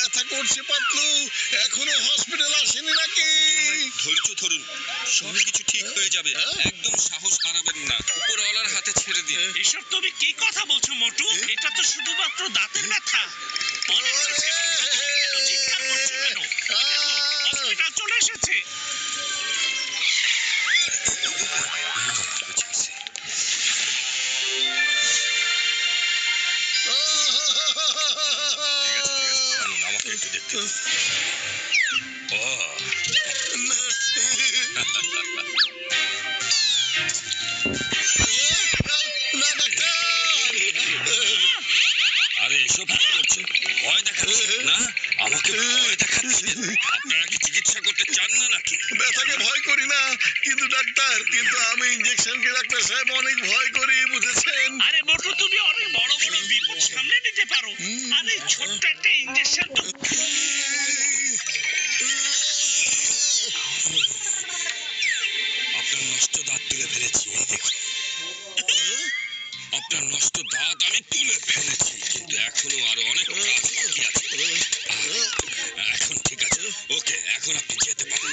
ব্যথা করছে পাতলু, এখনো হসপিটাল আসেনি নাকি? ধৈর্য ধরুন, সবকিছু ঠিক হয়ে যাবে। একদম সাহস হারাবেন না, উপরওয়ালার হাতে ছেড়ে দিন। এসব তুমি কি কথা বলছো মোটু? এটা তো শুধুমাত্র দাঁতের ব্যথা। অনেক হয়েছে, এত চিৎকার করছো কেন? দেখো, হসপিটাল চলে এসেছে। আমাকে একটু দেখতে দিন। আরে এসব কি করছেন? ভয় দেখাচ্ছেন না? আমাকে ভয় দেখাচ্ছেন? আপনারা কি চিকিৎসা করতে চান না নাকি? ব্যথাকে ভয় করি না, কিন্তু ডাক্তার, কিন্তু আমি ইঞ্জেকশনকে ডাক্তার সাহেব অনেক ভয় করি, বুঝেছেন? আরে মোটু, তুমি অনেক বড় বড় বিপদ সামনে নিতে পারো, আর এই ছোট্ট একটা ইঞ্জেকশন তো। আপনার নষ্ট দাঁত তুলে ফেলেছি, এই দেখুন। আপনার নষ্ট দাঁত আমি তুলে ফেলেছি, কিন্তু এখনো আরো অনেক কাজ বাকি আছে। এখন ঠিক আছে, ওকে, এখন আপনি যেতে পারেন।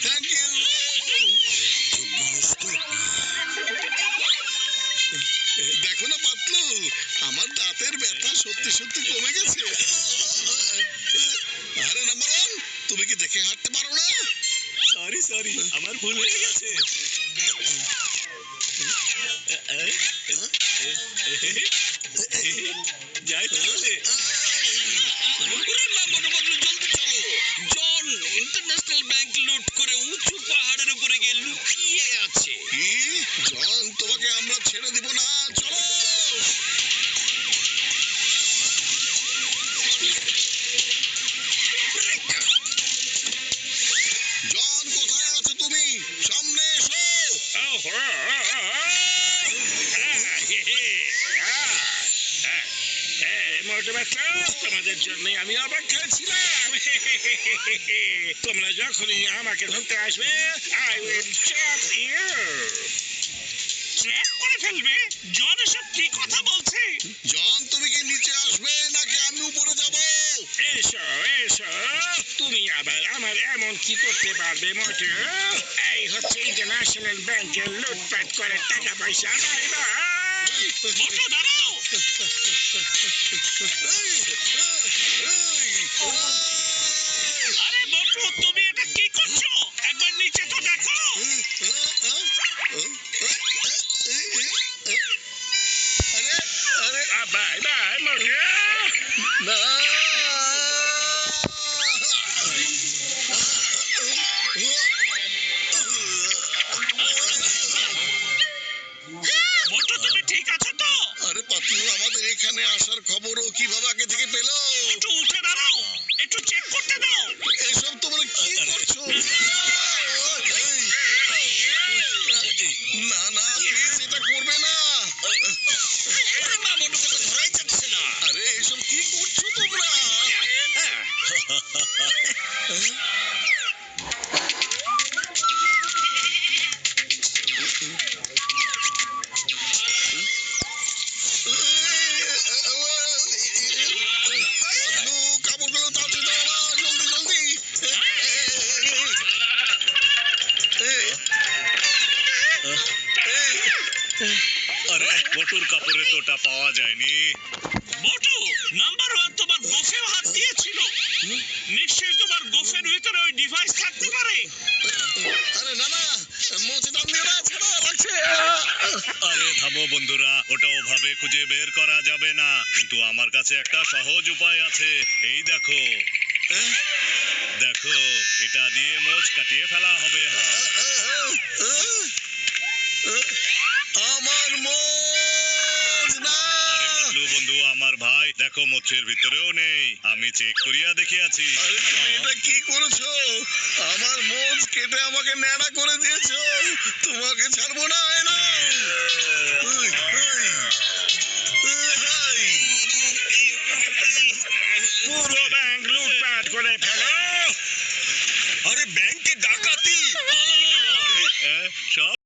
Thank you. মানুষ তো দেখো না পাতলু, আমার দাঁতের ব্যথা সত্যি সত্যি কমে গেছে। আরে নাম্বার ওয়ান, তুমি কি দেখে হাঁটতে পারো না? সরি, আমার ভুল হয়ে গেছে। যাই তাহলে। জলদি চলো। জন ইন্টারন্যাশনাল ব্যাংক লুট করে উঁচু পাহাড়ের উপরে গিয়ে লুকিয়ে আছে। কি জন, তোমাকে আমরা ছেড়ে দিব না, চলো। জন, কোথায় আছো তুমি? সামনে এসো। মোটু বাচ্চা, তোমাদের জন্যই আমি অপেক্ষায় ছিলাম। তোমরা যখনই আমাকে ধরতে আসবে, I will trap you. Trap করে ফেলবে? জন এসব কি কথা বলছে? জন, তুমি কি নিচে আসবে নাকি আমি উপরে যাব? এসো, তুমি আবার আমার এমন কি করতে পারবে মোটু? এই হচ্ছে ইন্টারন্যাশনাল ব্যাংকের লুটপাট করে টাকা পয়সা পাইবা। মোটু দাঁড়াও। আরে মোটু, তুমি এটা কি করছো? একবার নিচে তো দেখো। বাই বাই মোটু। না, মোটু, তুমি ঠিক আছো তো? আরে পাতলু, আমাদের এখানে আসার খবরও কিভাবে আগে থেকে পেলো? একটু উঠে দাঁড়াও, একটু চেক করতে দাও। এসব তোমরা কি করছো? না না, প্লিজ এটা করবে না। আরে এসব কি করছো তোমরা? কাপড়গুলো তাড়াতাড়ি দাও না, জলদি জলদি। আরে মোটুর কাপড়ে তো ওটা পাওয়া যায়নি। মোটু, নাম্বার ওয়ান তোমার গোফেও হাত দিয়েছিল। নিশ্চয়ই তোমার গোফের ভিতরে ওই ডিভাইস থাকতে পারে। আরে না না, মোচে টান দিও না, ছোট লাগছে। আরে থামো বন্ধুরা, ওটা ওভাবে খুঁজে বের করা যাবে না, কিন্তু আমার কাছে একটা সহজ উপায় আছে। এই দেখো, দেখো, এটা দিয়ে মোচ কাটিয়ে ফেলা হবে। আমার মোচ না। আরে পাতলু বন্ধু, আমার ভাই, দেখো মোচের ভিতরেও নেই, আমি চেক করিয়া দেখিয়াছি। আরে তুমি এটা কি করেছো? আমার মোচ কেটে আমাকে ন্যাড়া করে দিয়েছো। তোমাকে ছাড়বো না, না।